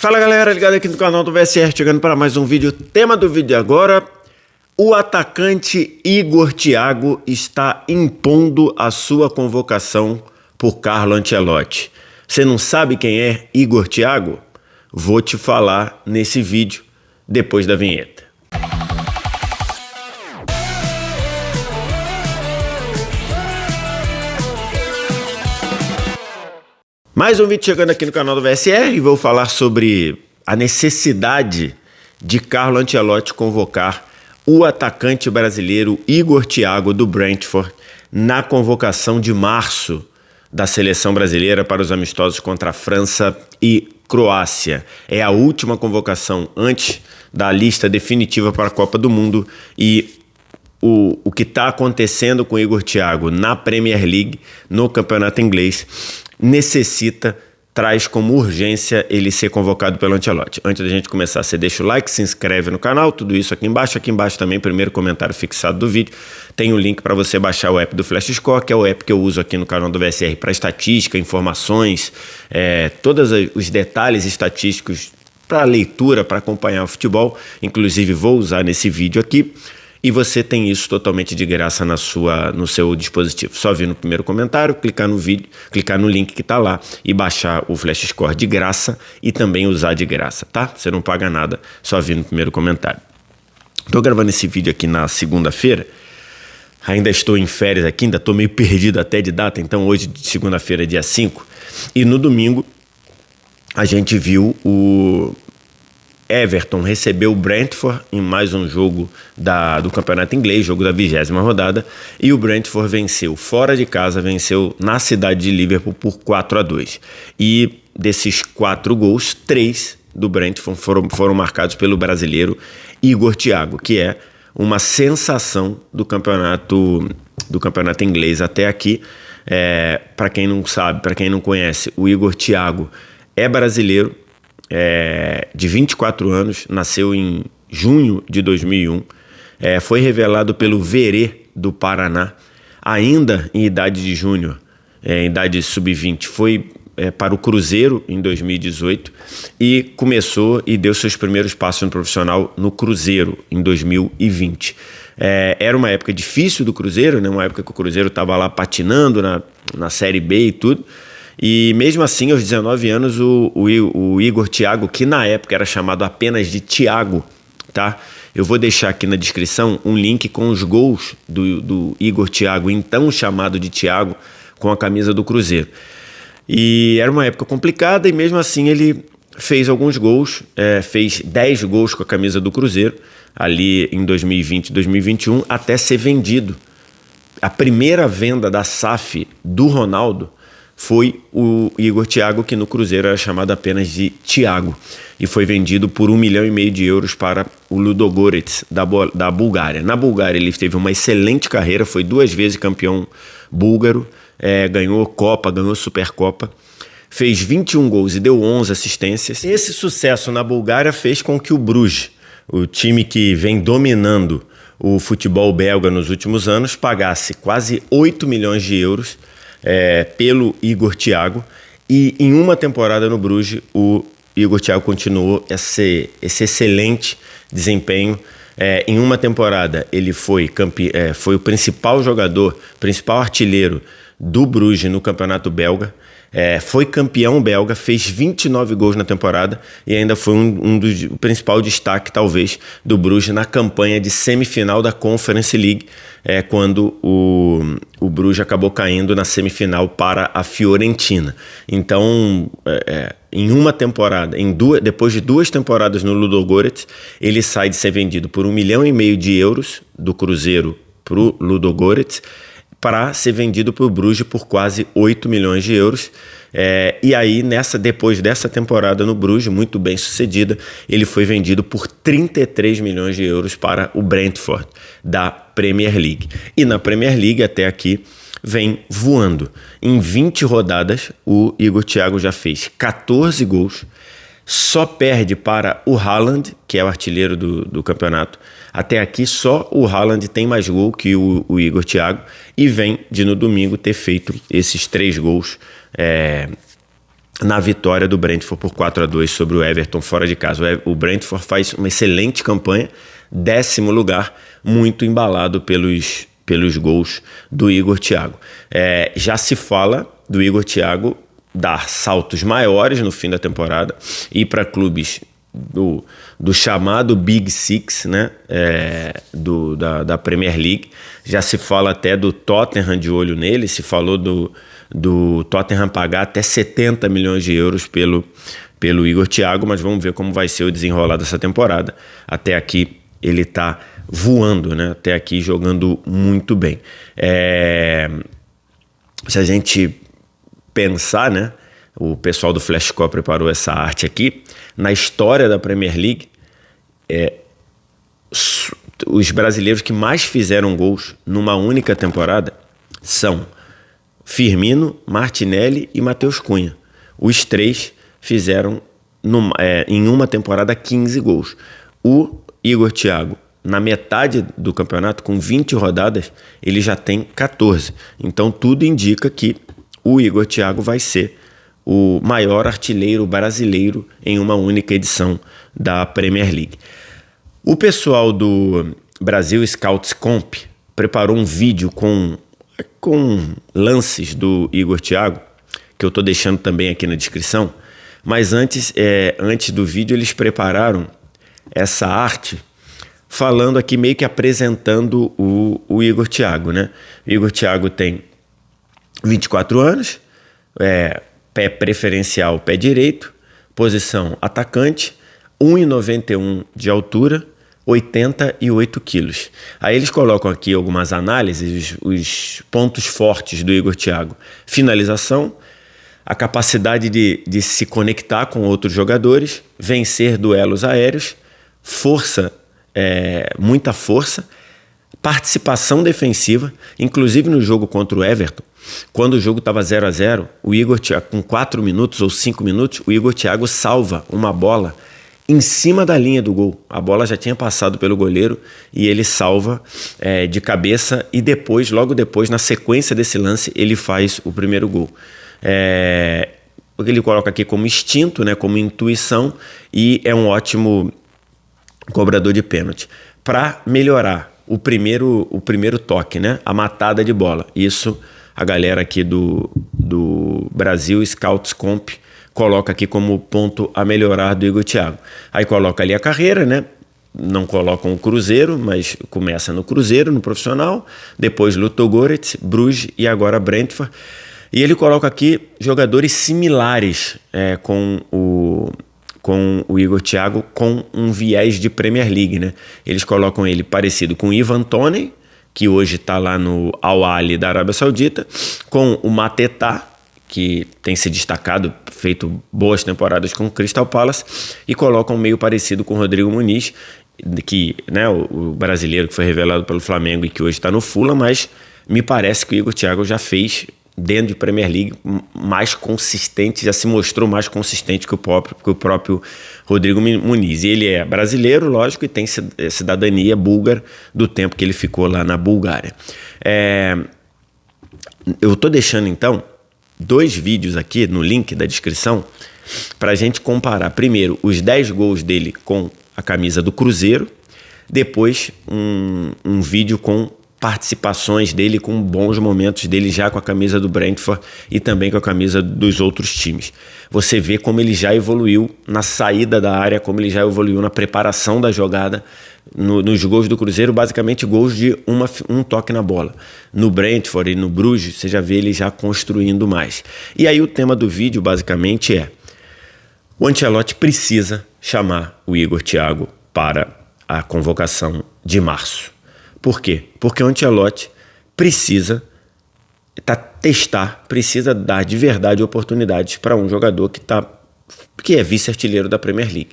Fala galera, ligado aqui no canal do VSR, chegando para mais um vídeo. Tema do vídeo agora: o atacante Igor Thiago está impondo a sua convocação por Carlo Ancelotti. Você não sabe quem é Igor Thiago? Vou te falar nesse vídeo depois da vinheta. Mais um vídeo chegando aqui no canal do VSR e vou falar sobre a necessidade de Carlo Ancelotti convocar o atacante brasileiro Igor Thiago do Brentford na convocação de março da seleção brasileira para os amistosos contra a França e Croácia. É a última convocação antes da lista definitiva para a Copa do Mundo e o que está acontecendo com o Igor Thiago na Premier League, no campeonato inglês, traz como urgência ele ser convocado pelo Ancelotti. Antes da gente começar, você deixa o like, se inscreve no canal, tudo isso aqui embaixo. Aqui embaixo também, primeiro comentário fixado do vídeo, tem o link para você baixar o app do Flash Score, que é o app que eu uso aqui no canal do VSR para estatística, informações, todos os detalhes estatísticos para leitura, para acompanhar o futebol. Inclusive vou usar nesse vídeo aqui. E você tem isso totalmente de graça no seu dispositivo. Só vir no primeiro comentário, clicar no vídeo, clicar no link que está lá e baixar o Flash Score de graça e também usar de graça, tá? Você não paga nada, só vir no primeiro comentário. Estou gravando esse vídeo aqui na segunda-feira. Ainda estou em férias aqui, ainda estou meio perdido até de data. Então hoje, segunda-feira, dia 5. E no domingo a gente viu o Everton recebeu o Brentford em mais um jogo do campeonato inglês, jogo da 20ª rodada, e o Brentford venceu fora de casa, venceu na cidade de Liverpool por 4-2. E desses 4 gols, 3 do Brentford foram marcados pelo brasileiro Igor Thiago, que é uma sensação do campeonato inglês até aqui. Para quem não sabe, para quem não conhece, o Igor Thiago é brasileiro, de 24 anos, nasceu em junho de 2001, foi revelado pelo Verê do Paraná, ainda em idade de júnior, em idade sub-20, foi para o Cruzeiro em 2018 e começou e deu seus primeiros passos no profissional no Cruzeiro em 2020. Era uma época difícil do Cruzeiro, né? Uma época que o Cruzeiro estava lá patinando na Série B e tudo. E mesmo assim, aos 19 anos, o Igor Thiago, que na época era chamado apenas de Thiago, tá? Eu vou deixar aqui na descrição um link com os gols do Igor Thiago, então chamado de Thiago, com a camisa do Cruzeiro. E era uma época complicada e mesmo assim ele fez alguns gols, fez 10 gols com a camisa do Cruzeiro, ali em 2020 e 2021, até ser vendido. A primeira venda da SAF do Ronaldo foi o Igor Thiago, que no Cruzeiro era chamado apenas de Thiago, e foi vendido por 1,5 milhão de euros para o Ludogorets da Bulgária. Na Bulgária ele teve uma excelente carreira, foi 2 vezes campeão búlgaro, ganhou Copa, ganhou Supercopa, fez 21 gols e deu 11 assistências. Esse sucesso na Bulgária fez com que o Bruges, o time que vem dominando o futebol belga nos últimos anos, pagasse quase 8 milhões de euros pelo Igor Thiago, e em uma temporada no Bruges o Igor Thiago continuou esse excelente desempenho. Em uma temporada ele foi o principal jogador, principal artilheiro do Bruges no campeonato belga, foi campeão belga, fez 29 gols na temporada e ainda foi o principal destaque, talvez, do Bruges na campanha de semifinal da Conference League, quando o Bruges acabou caindo na semifinal para a Fiorentina. Então, em uma temporada, depois de 2 temporadas no Ludogorets, ele sai de ser vendido por 1,5 milhão de euros do Cruzeiro para o Ludogorets, para ser vendido para o Bruges por quase 8 milhões de euros. E aí, depois dessa temporada no Bruges, muito bem sucedida, ele foi vendido por 33 milhões de euros para o Brentford, da Premier League. E na Premier League, até aqui, vem voando. Em 20 rodadas, o Igor Thiago já fez 14 gols, só perde para o Haaland, que é o artilheiro do campeonato. Até aqui só o Haaland tem mais gol que o Igor Thiago, e vem de no domingo ter feito esses 3 gols na vitória do Brentford por 4-2 sobre o Everton fora de casa. O Brentford faz uma excelente campanha, 10º lugar, muito embalado pelos gols do Igor Thiago. Já se fala do Igor Thiago dar saltos maiores no fim da temporada, ir para clubes do chamado Big Six, né? Da Premier League. Já se fala até do Tottenham de olho nele, se falou do Tottenham pagar até 70 milhões de euros pelo Igor Thiago, mas vamos ver como vai ser o desenrolar dessa temporada. Até aqui ele está voando, né? Até aqui jogando muito bem. Se a gente pensar, né? O pessoal do Flashcore preparou essa arte aqui. Na história da Premier League, os brasileiros que mais fizeram gols numa única temporada são Firmino, Martinelli e Matheus Cunha. Os 3 fizeram em uma temporada 15 gols. O Igor Thiago, na metade do campeonato, com 20 rodadas, ele já tem 14. Então tudo indica que o Igor Thiago vai ser o maior artilheiro brasileiro em uma única edição da Premier League. O pessoal do Brasil Scouts Comp preparou um vídeo com lances do Igor Thiago, que eu estou deixando também aqui na descrição, mas antes do vídeo eles prepararam essa arte falando aqui, meio que apresentando o Igor Thiago, né? O Igor Thiago tem 24 anos, pé preferencial, pé direito, posição atacante, 1,91 de altura, 88 quilos. Aí eles colocam aqui algumas análises, os pontos fortes do Igor Thiago. Finalização, a capacidade de se conectar com outros jogadores, vencer duelos aéreos, força, muita força, participação defensiva, inclusive no jogo contra o Everton, quando o jogo estava 0-0, o Igor Thiago, com 4 minutos ou 5 minutos, o Igor Thiago salva uma bola em cima da linha do gol. A bola já tinha passado pelo goleiro e ele salva de cabeça e depois, logo depois, na sequência desse lance, ele faz o primeiro gol. Ele coloca aqui como instinto, né, como intuição, e é um ótimo cobrador de pênalti. Para melhorar o primeiro toque, né, a matada de bola, isso a galera aqui do Brasil Scouts Comp coloca aqui como ponto a melhorar do Igor Thiago. Aí coloca ali a carreira, né? Não colocam o Cruzeiro, mas começa no Cruzeiro, no profissional, depois Ludogorets, Bruges e agora Brentford. E ele coloca aqui jogadores similares com o Igor Thiago, com um viés de Premier League, né? Eles colocam ele parecido com o Ivan Toney, que hoje está lá no Al Ahly da Arábia Saudita, com o Mateta, que tem se destacado, feito boas temporadas com o Crystal Palace, e colocam meio parecido com o Rodrigo Muniz, que, né, o brasileiro que foi revelado pelo Flamengo e que hoje está no Fulham, mas me parece que o Igor Thiago já fez, dentro de Premier League, mais consistente, já se mostrou mais consistente que o próprio Rodrigo Muniz. E ele é brasileiro, lógico, e tem cidadania búlgara do tempo que ele ficou lá na Bulgária. Eu estou deixando, então, 2 vídeos aqui no link da descrição para a gente comparar, primeiro, os 10 gols dele com a camisa do Cruzeiro, depois um vídeo com participações dele, com bons momentos dele já com a camisa do Brentford e também com a camisa dos outros times. Você vê como ele já evoluiu na saída da área, como ele já evoluiu na preparação da jogada. Nos gols do Cruzeiro, basicamente gols de um toque na bola. No Brentford e no Bruges, você já vê ele já construindo mais. E aí o tema do vídeo basicamente é: o Ancelotti precisa chamar o Igor Thiago para a convocação de março. Por quê? Porque o Ancelotti precisa testar, precisa dar de verdade oportunidades para um jogador que é vice-artilheiro da Premier League.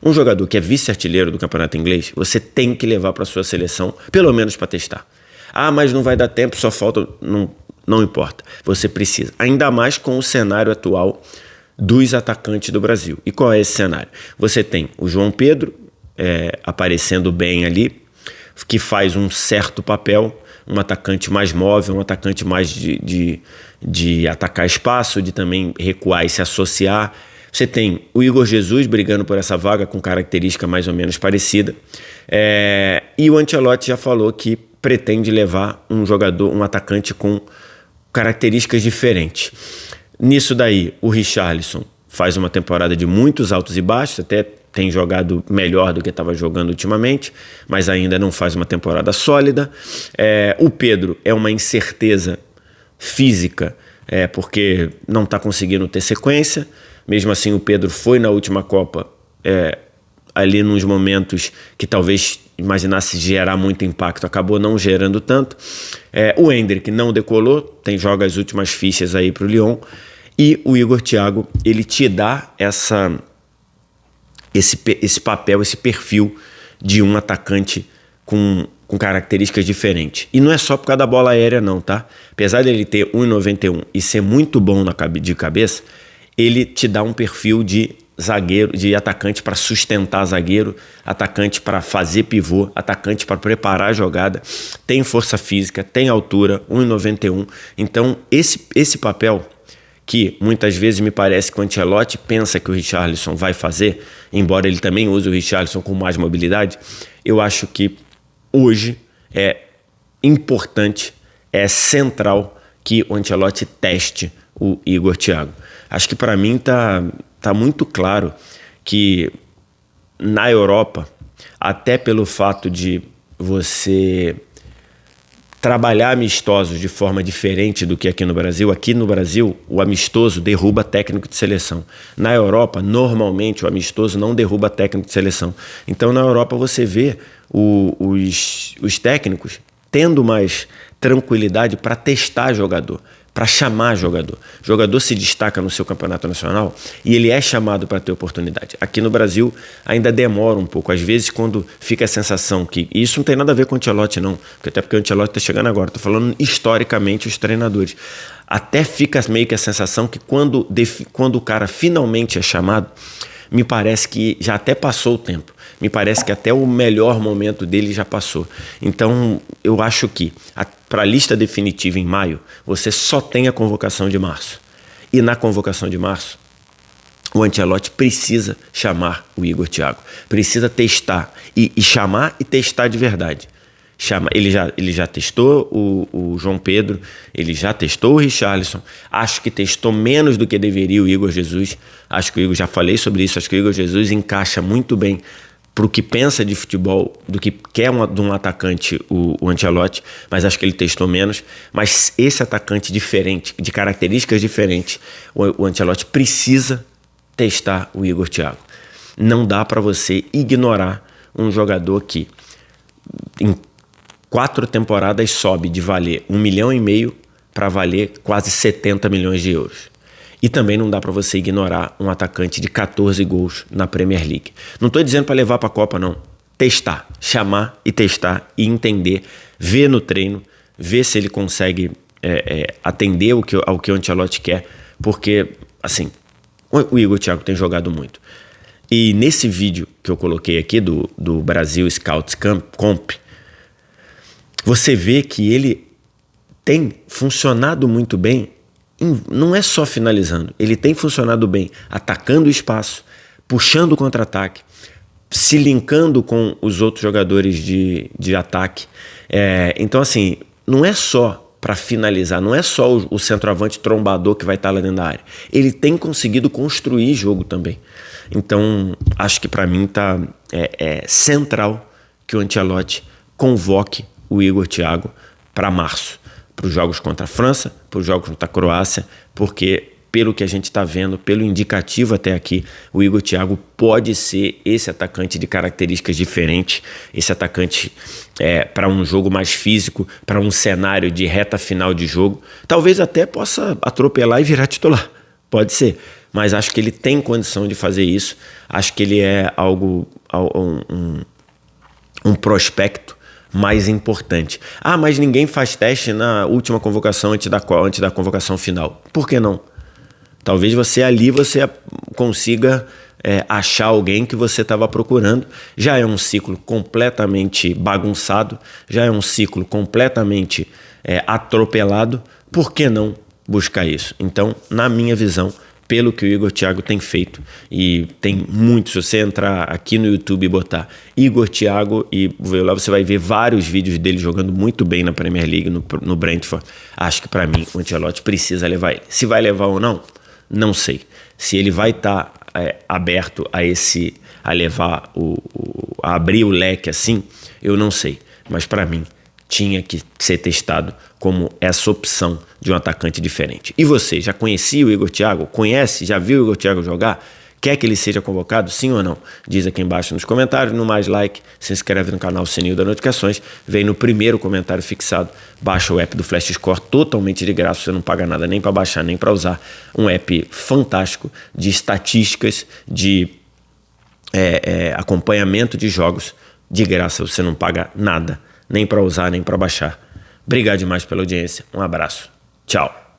Um jogador que é vice-artilheiro do campeonato inglês, você tem que levar para a sua seleção, pelo menos para testar. Ah, mas não vai dar tempo, só falta... Não importa, você precisa. Ainda mais com o cenário atual dos atacantes do Brasil. E qual é esse cenário? Você tem o João Pedro aparecendo bem ali, que faz um certo papel, um atacante mais móvel, um atacante mais de atacar espaço, de também recuar e se associar. Você tem o Igor Jesus brigando por essa vaga com característica mais ou menos parecida. E o Ancelotti já falou que pretende levar um atacante com características diferentes. Nisso daí, o Richarlison faz uma temporada de muitos altos e baixos, até tem jogado melhor do que estava jogando ultimamente, mas ainda não faz uma temporada sólida. O Pedro é uma incerteza física, porque não está conseguindo ter sequência. Mesmo assim, o Pedro foi na última Copa, ali nos momentos que talvez imaginasse gerar muito impacto, acabou não gerando tanto. O Endrick não decolou, joga as últimas fichas aí para o Lyon. E o Igor Thiago, ele te dá esse papel, esse perfil de um atacante com características diferentes. E não é só por causa da bola aérea não, tá? Apesar dele ter 1,91 e ser muito bom de cabeça, ele te dá um perfil de zagueiro, de atacante para sustentar zagueiro, atacante para fazer pivô, atacante para preparar a jogada, tem força física, tem altura, 1,91. Então esse papel que muitas vezes me parece que o Ancelotti pensa que o Richarlison vai fazer, embora ele também use o Richarlison com mais mobilidade, eu acho que hoje é importante, é central que o Ancelotti teste o Igor Thiago. Acho que para mim tá muito claro que na Europa, até pelo fato de você trabalhar amistosos de forma diferente do que aqui no Brasil o amistoso derruba técnico de seleção. Na Europa, normalmente o amistoso não derruba técnico de seleção. Então na Europa você vê os técnicos tendo mais tranquilidade para testar jogador, para chamar jogador. O jogador se destaca no seu campeonato nacional e ele é chamado para ter oportunidade. Aqui no Brasil ainda demora um pouco. Às vezes quando fica a sensação que... E isso não tem nada a ver com o Ancelotti não, até porque o Ancelotti está chegando agora. Estou falando historicamente os treinadores. Até fica meio que a sensação que quando o cara finalmente é chamado, me parece que já até passou o tempo. Me parece que até o melhor momento dele já passou. Então, eu acho que para a lista definitiva em maio, você só tem a convocação de março. E na convocação de março, o Ancelotti precisa chamar o Igor Thiago. Precisa testar. E chamar e testar de verdade. Ele já testou o João Pedro, ele já testou o Richarlison, acho que testou menos do que deveria o Igor Jesus, acho que o Igor, já falei sobre isso, acho que o Igor Jesus encaixa muito bem para o que pensa de futebol, do que quer de um atacante o Ancelotti, mas acho que ele testou menos. Mas esse atacante diferente, de características diferentes, o Ancelotti precisa testar o Igor Thiago. Não dá para você ignorar um jogador que em 4 temporadas sobe de valer 1,5 milhão para valer quase 70 milhões de euros. E também não dá para você ignorar um atacante de 14 gols na Premier League. Não estou dizendo para levar para a Copa, não. Testar, chamar e testar e entender, ver no treino, ver se ele consegue atender ao que o Ancelotti quer, porque, assim, o Igor Thiago tem jogado muito. E nesse vídeo que eu coloquei aqui do Brasil Scouts Comp, você vê que ele tem funcionado muito bem, não é só finalizando, ele tem funcionado bem atacando o espaço, puxando o contra-ataque, se linkando com os outros jogadores de ataque. Então, assim, não é só para finalizar, não é só o centroavante trombador que vai estar lá dentro da área. Ele tem conseguido construir jogo também. Então, acho que para mim é central que o Ancelotti convoque o Igor Thiago para março, para os jogos contra a França, para os jogos contra a Croácia, porque pelo que a gente está vendo, pelo indicativo até aqui, o Igor Thiago pode ser esse atacante de características diferentes, esse atacante para um jogo mais físico, para um cenário de reta final de jogo. Talvez até possa atropelar e virar titular, pode ser, mas acho que ele tem condição de fazer isso. Acho que ele é um prospecto mais importante. Mas ninguém faz teste na última convocação antes da convocação final. Por que não? Talvez você consiga achar alguém que você estava procurando. Já é um ciclo completamente bagunçado, já é um ciclo completamente atropelado. Por que não buscar isso? Então, na minha visão, pelo que o Igor Thiago tem feito, e tem muitos, se você entrar aqui no YouTube e botar Igor Thiago e ver lá, você vai ver vários vídeos dele jogando muito bem na Premier League, no Brentford. Acho que para mim o Ancelotti precisa levar ele. Se vai levar ou não, não sei. Se ele vai estar aberto a levar a abrir o leque assim, eu não sei. Mas para mim tinha que ser testado como essa opção de um atacante diferente. E você, já conhecia o Igor Thiago? Conhece? Já viu o Igor Thiago jogar? Quer que ele seja convocado, sim ou não? Diz aqui embaixo nos comentários, no mais like, se inscreve no canal, sininho das notificações, vem no primeiro comentário fixado, baixa o app do Flash Score totalmente de graça, você não paga nada nem para baixar, nem para usar, um app fantástico de estatísticas, de acompanhamento de jogos, de graça, você não paga nada, nem para usar, nem para baixar. Obrigado demais pela audiência, um abraço, tchau.